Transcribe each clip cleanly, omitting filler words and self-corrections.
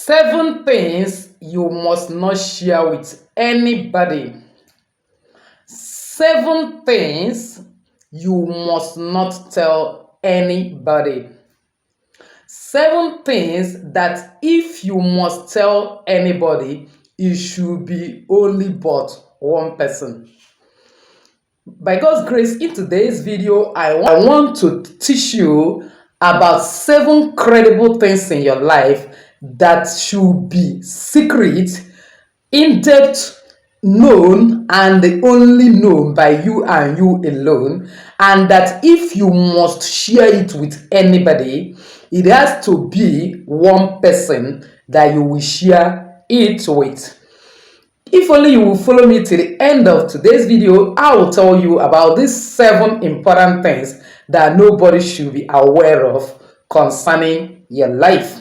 Seven things you must not share with anybody. Seven things you must not tell anybody. Seven things that if you must tell anybody, it should be only but one person. By God's grace, in today's video, I want to teach you about seven credible things in your life that should be secret, in-depth, known, and only known by you and you alone, and that if you must share it with anybody, it has to be one person that you will share it with. If only you will follow me to the end of today's video, I will tell you about these seven important things that nobody should be aware of concerning your life.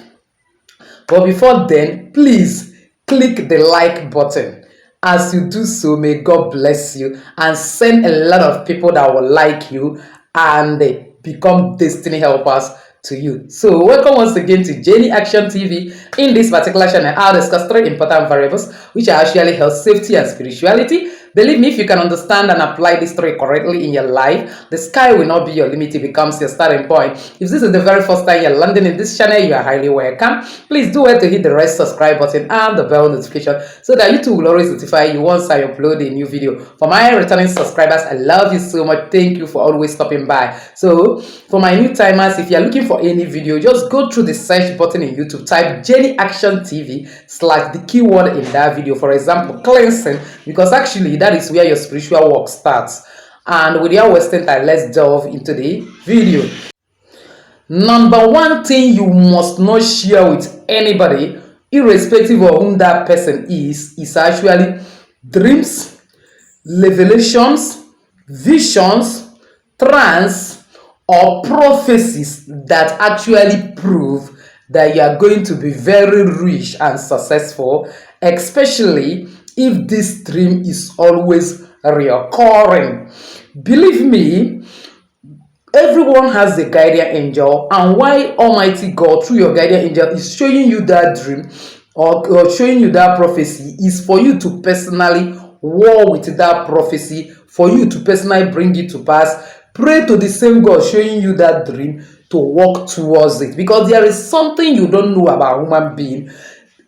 But before then, please click the like button. As you do so, may God bless you and send a lot of people that will like you and become destiny helpers to you. So welcome once again to Jenny Action TV. In this particular channel, I'll discuss three important variables which are actually health, safety, and spirituality. Believe me, if you can understand and apply these three correctly in your life, the sky will not be your limit. It becomes your starting point. If this is the very first time you're landing in this channel, you are highly welcome. Please do well to hit the red subscribe button and the bell notification so that YouTube will always notify you once I upload a new video. For my returning subscribers, I love you so much. Thank you for always stopping by. So for my new timers, if you're looking for any video, just go through the search button in YouTube, type Jenny Action TV / the keyword in that video. For example, cleansing, because actually that is where your spiritual work starts. And without wasting time, let's delve into the video. Number one thing you must not share with anybody, irrespective of whom that person is actually dreams, revelations, visions, trance, or prophecies that actually prove that you are going to be very rich and successful, especially if this dream is always recurring. Believe me, everyone has a guardian angel, and why Almighty God through your guardian angel is showing you that dream or showing you that prophecy is for you to personally war with that prophecy, for you to personally bring it to pass. Pray to the same God showing you that dream to walk towards it, because there is something you don't know about human being.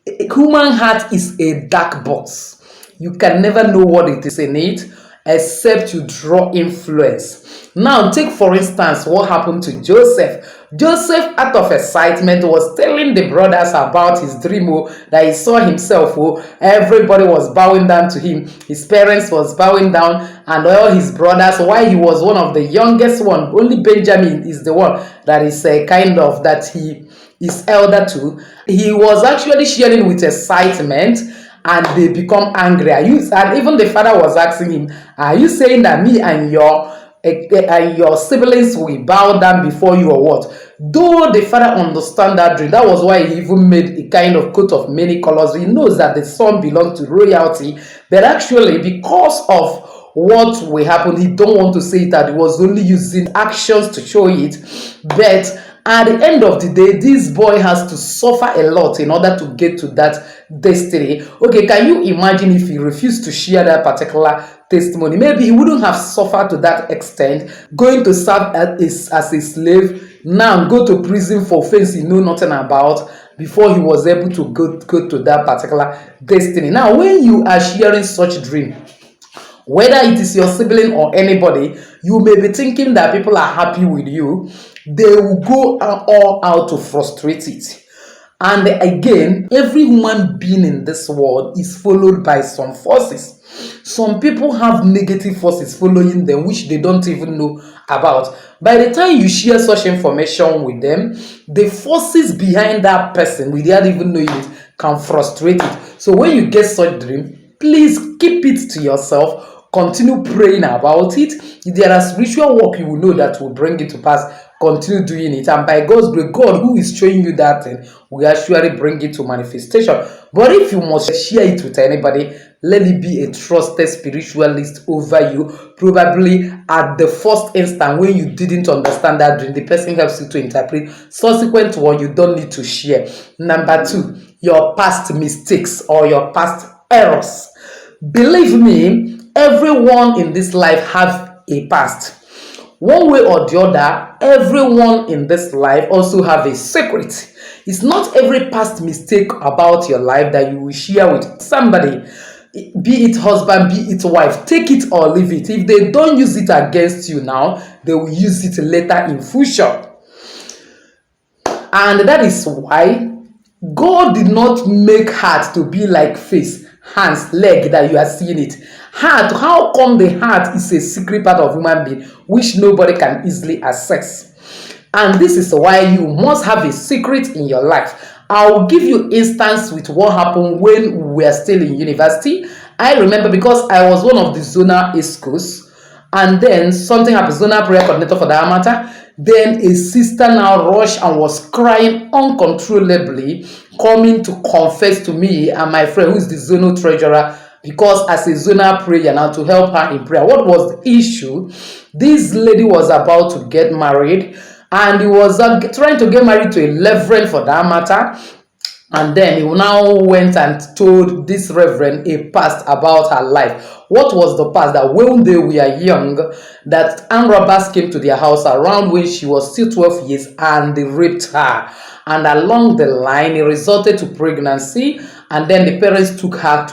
A human heart is a dark box. You can never know what it is in it except you draw influence. Now, take for instance what happened to Joseph. Joseph, out of excitement, was telling the brothers about his dream, that he saw himself. Everybody was bowing down to him. His parents was bowing down, and all his brothers. Why he was one of the youngest one, only Benjamin is the one that is that he is elder to. He was actually sharing with excitement, and they become angry. And even the father was asking him, are you saying that me and your siblings will bow down before you, or what? Though the father understand that dream, that was why he even made a kind of coat of many colors. He knows that the son belongs to royalty, but actually because of what will happen, he don't want to say that he was only using actions to show it. But at the end of the day, this boy has to suffer a lot in order to get to that destiny. Okay, can you imagine if he refused to share that particular testimony? Maybe he wouldn't have suffered to that extent, going to serve as a slave, now go to prison for offense he knew nothing about, before he was able to go to that particular destiny. Now, when you are sharing such dream, whether it is your sibling or anybody, you may be thinking that people are happy with you. They will go all out to frustrate it. And again, every human being in this world is followed by some forces. Some people have negative forces following them, which they don't even know about. By the time you share such information with them, the forces behind that person, without even knowing it, can frustrate it. So when you get such dream, please keep it to yourself. Continue praying about it. If there are spiritual work you will know that will bring it to pass, continue doing it, and by God's grace, God who is showing you that thing will actually bring it to manifestation. But if you must share it with anybody, let it be a trusted spiritualist over you. Probably at the first instant when you didn't understand that dream, the person helps you to interpret. Subsequent one, you don't need to share. Number two, your past mistakes or your past errors. Believe me, everyone in this life have a past. One way or the other, everyone in this life also have a secret. It's not every past mistake about your life that you will share with somebody, be it husband, be it wife. Take it or leave it. If they don't use it against you now, they will use it later in future. And that is why God did not make heart to be like face, hands, leg that you are seeing it. Heart, how come the heart is a secret part of human being which nobody can easily access? And this is why you must have a secret in your life. I'll give you instance with what happened when we were still in university. I remember because I was one of the zonal schools, and then something happened, zonal prayer coordinator for that matter. Then a sister now rushed and was crying uncontrollably, coming to confess to me and my friend who is the zonal treasurer, because as a zonal prayer now to help her in prayer. What was the issue? This lady was about to get married, and he was trying to get married to a reverend for that matter. And then he now went and told this reverend a past about her life. What was the past? That when they were young, that armed robbers came to their house around when she was still 12 years and they raped her. And along the line, it resulted to pregnancy. And then the parents took her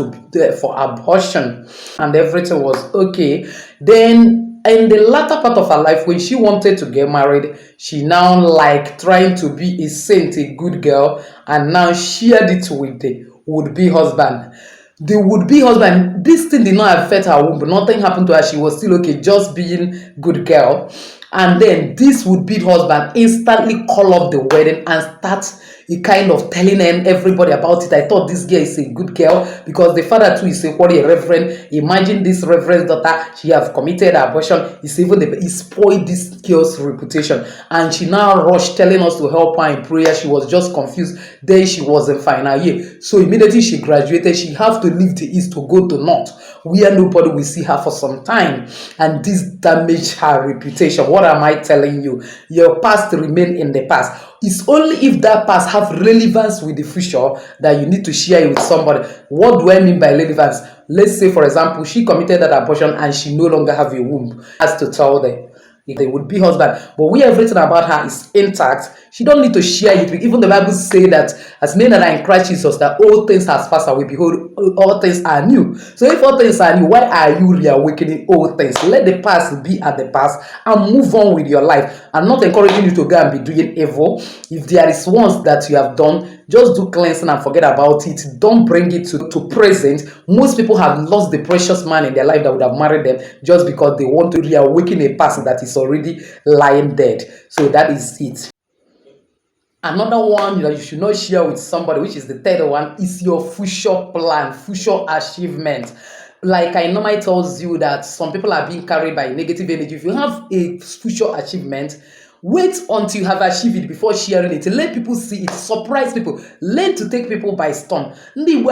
for abortion. And everything was okay. Then in the latter part of her life, when she wanted to get married, she now like trying to be a saint, a good girl, and now shared it with the would-be husband. The would-be husband, this thing did not affect her womb. Nothing happened to her. She was still okay, just being good girl. And then this would-be husband instantly call off the wedding and start a kind of telling everybody about it. I thought this girl is a good girl because the father too is a reverend. Imagine this reverend's daughter, she have committed abortion. It's even he spoiled this girl's reputation, and she now rushed telling us to help her in prayer. She was just confused. Then she was in final year, so immediately she graduated, she have to leave the east to go to north, where nobody will see her for some time, and this damaged her reputation. What am I telling you? Your past remain in the past. It's only if that past have relevance with the future that you need to share it with somebody. What do I mean by relevance? Let's say, for example, she committed that abortion and she no longer have a womb. Has to tell them if they would be husband, but we everything about her is intact. She don't need to share it. Even the Bible say that as men that are in Christ Jesus, that all things has passed away. Behold, all things are new. So if all things are new, why are you reawakening old things? Let the past be at the past and move on with your life. I'm not encouraging you to go and be doing evil. If there is ones that you have done, just do cleansing and forget about it. Don't bring it to present. Most people have lost the precious man in their life that would have married them just because they want to reawaken a past that is already lying dead. So that is it. Another one that you should not share with somebody, which is the third one, is your future plan, future achievement. Like I normally tells you that some people are being carried by negative energy. If you have a future achievement, wait until you have achieved it before sharing it. Let people see it. Surprise people. Learn to take people by storm. Let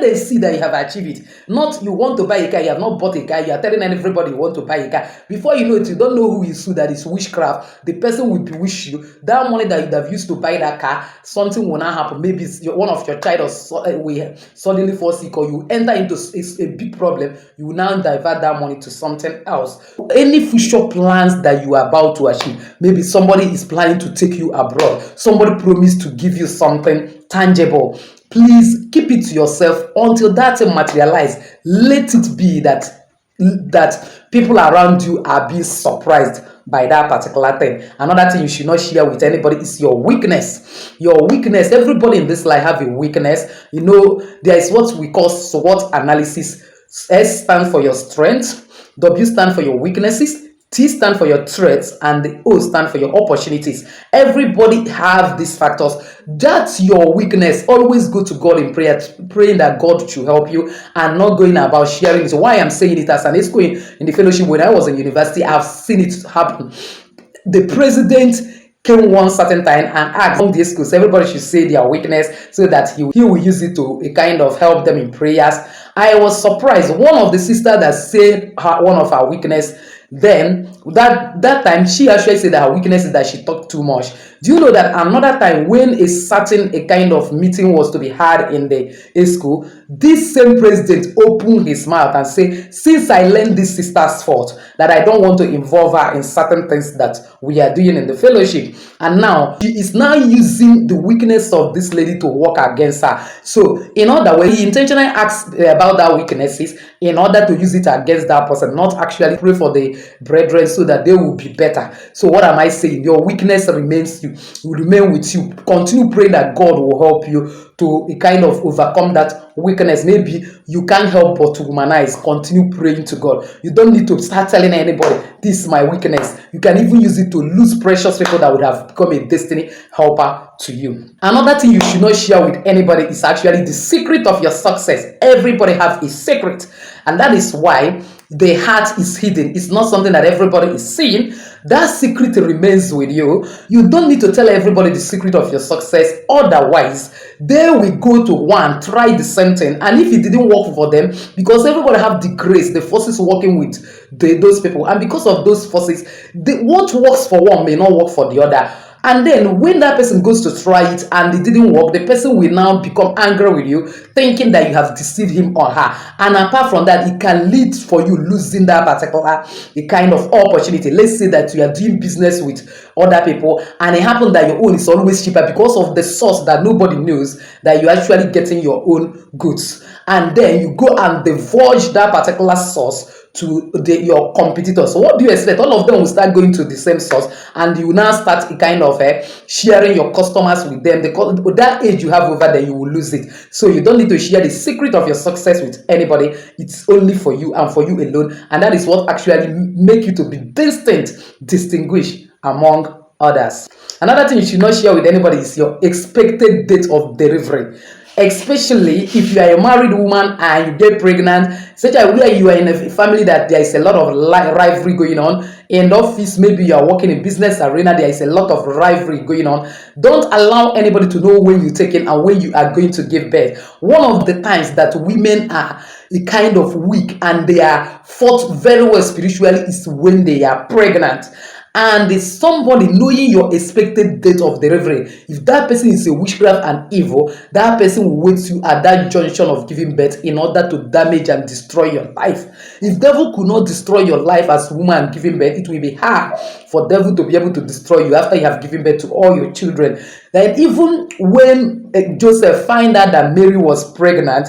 them see that you have achieved it. Not you want to buy a car, you have not bought a car, you are telling everybody you want to buy a car. Before you know it, you don't know who is who. That is witchcraft. The person will bewitch you. That money that you have used to buy that car, something will not happen. Maybe one of your child will suddenly fall sick, or you enter into a big problem. You will now divert that money to something else. Any future plans that you are about to achieve. Maybe somebody is planning to take you abroad. Somebody promised to give you something tangible. Please keep it to yourself until that materializes. Let it be that people around you are being surprised by that particular thing. Another thing you should not share with anybody is your weakness. Your weakness. Everybody in this life have a weakness. You know, there is what we call SWOT analysis. S stands for your strength. W stands for your weaknesses. T stand for your threats, and the O stand for your opportunities. Everybody have these factors. That's your weakness. Always go to God in prayer, praying that God should help you, and not going about sharing it. So why I'm saying it as an ex in the fellowship when I was in university, I've seen it happen. The president came one certain time and asked among the schools, everybody should say their weakness so that he will use it to kind of help them in prayers. I was surprised. One of the sisters that said one of her weakness then That time she actually said that her weakness is that she talked too much. Do you know that another time when a kind of meeting was to be had in the school, this same president opened his mouth and say, since I learned this sister's fault, that I don't want to involve her in certain things that we are doing in the fellowship. And now she is now using the weakness of this lady to work against her. So in other words, he intentionally asked about that weaknesses in order to use it against that person, not actually pray for the brethren so that they will be better. So what am I saying? Your weakness remains you, will remain with you. Continue praying that God will help you to kind of overcome that weakness. Maybe you can't help but to humanize. Continue praying to God. You don't need to start telling anybody, this is my weakness. You can even use it to lose precious people that would have become a destiny helper to you. Another thing you should not share with anybody is actually the secret of your success. Everybody have a secret, and that is why the heart is hidden. It's not something that everybody is seeing. That secret remains with you. You don't need to tell everybody the secret of your success. Otherwise, they will go to one, try the same thing, and if it didn't work for them, because everybody have the grace, the forces working with those people, and because of those forces, what works for one may not work for the other. And then when that person goes to try it and it didn't work, the person will now become angry with you, thinking that you have deceived him or her. And apart from that, it can lead for you losing that particular kind of opportunity. Let's say that you are doing business with other people and it happens that your own is always cheaper because of the source that nobody knows, that you're actually getting your own goods. And then you go and divulge that particular source to your competitors. So what do you expect? All of them will start going to the same source, and you will now start a kind of sharing your customers with them. With that age you have over there, you will lose it. So you don't need to share the secret of your success with anybody. It's only for you and for you alone, and that is what actually make you to be distinguished among others. Another thing you should not share with anybody is your expected date of delivery. Especially if you are a married woman and you get pregnant, such as where you are in a family that there is a lot of rivalry going on. In the office, maybe you are working in business arena, there is a lot of rivalry going on. Don't allow anybody to know when you take in and when you are going to give birth. One of the times that women are a kind of weak and they are fought very well spiritually is when they are pregnant. And it's somebody knowing your expected date of delivery. If that person is a witchcraft and evil, that person will wait you at that junction of giving birth in order to damage and destroy your life. If devil could not destroy your life as woman giving birth, it will be hard for devil to be able to destroy you after you have given birth to all your children. Then even when Joseph find out that Mary was pregnant,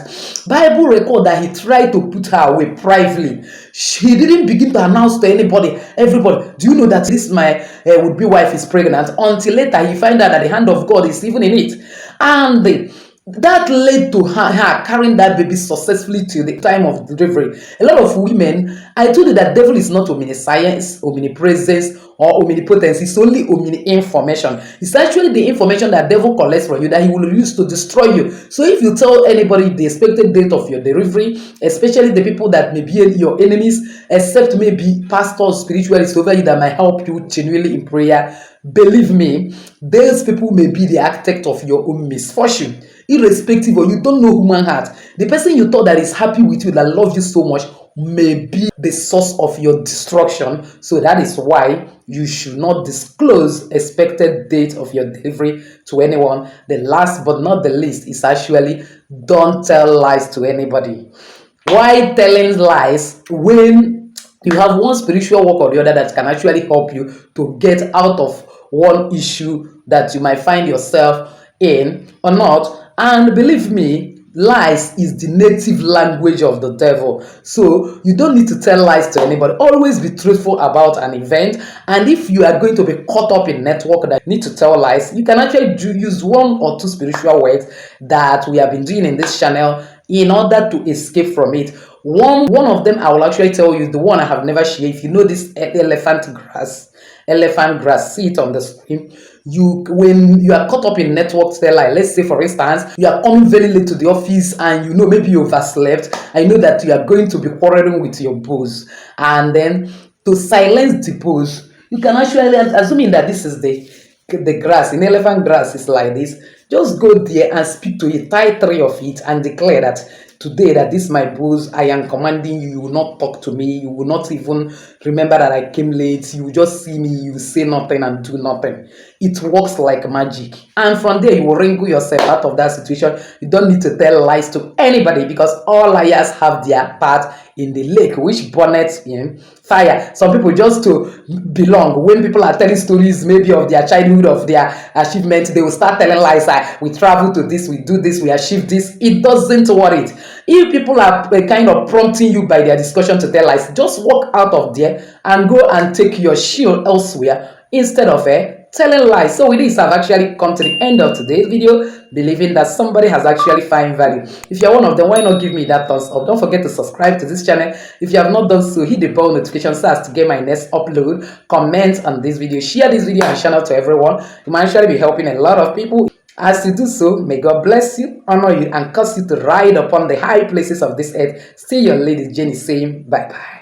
Bible record that he tried to put her away privately. He didn't begin to announce to anybody, everybody, do you know that this my would-be wife is pregnant? Until later he find out that the hand of God is even in it. And that led to her carrying that baby successfully to the time of delivery. A lot of women, I told you that devil is not omniscience, omnipresence, or omnipotence. It's only omni-information. It's actually the information that devil collects from you that he will use to destroy you. So if you tell anybody the expected date of your delivery, especially the people that may be your enemies, except maybe pastors, spiritualists over you that might help you genuinely in prayer, believe me, those people may be the architect of your own misfortune. Irrespective of, you don't know human heart. The person you thought that is happy with you, that loves you so much, may be the source of your destruction. So that is why you should not disclose expected date of your delivery to anyone. The last but not the least is actually don't tell lies to anybody. Why telling lies when you have one spiritual work or the other that can actually help you to get out of one issue that you might find yourself in or not? And believe me, lies is the native language of the devil. So you don't need to tell lies to anybody. Always be truthful about an event. And if you are going to be caught up in network that need to tell lies, you can actually use one or two spiritual words that we have been doing in this channel in order to escape from it. One of them I will actually tell you, the one I have never shared. If you know this elephant grass, see it on the screen. When you are caught up in network tell lie, let's say for instance you are coming very late to the office and you know maybe you overslept, I know that you are going to be quarreling with your boss, and then to silence the boss, you can actually, assuming that this is the grass, in elephant grass is like this, just go there and speak to a tie three of it and declare that today that this my boss, I am commanding you, you will not talk to me, you will not even remember that I came late, you will just see me, you say nothing and do nothing. It works like magic. And from there, you will wrinkle yourself out of that situation. You don't need to tell lies to anybody because all liars have their part in the lake, which burneth in fire. Some people just to belong. When people are telling stories, maybe of their childhood, of their achievements, they will start telling lies. We travel to this, we do this, we achieve this. It doesn't worry it. If people are kind of prompting you by their discussion to tell lies, just walk out of there and go and take your shield elsewhere instead of telling lies. So with this, I've actually come to the end of today's video, believing that somebody has actually found value. If you're one of them, why not give me that thumbs up? Don't forget to subscribe to this channel. If you have not done so, hit the bell notification so as to get my next upload. Comment on this video, share this video and channel to everyone. You might actually be helping a lot of people. As you do so, may God bless you, honor you, and cause you to ride upon the high places of this earth. Stay your lady Jenny saying bye-bye.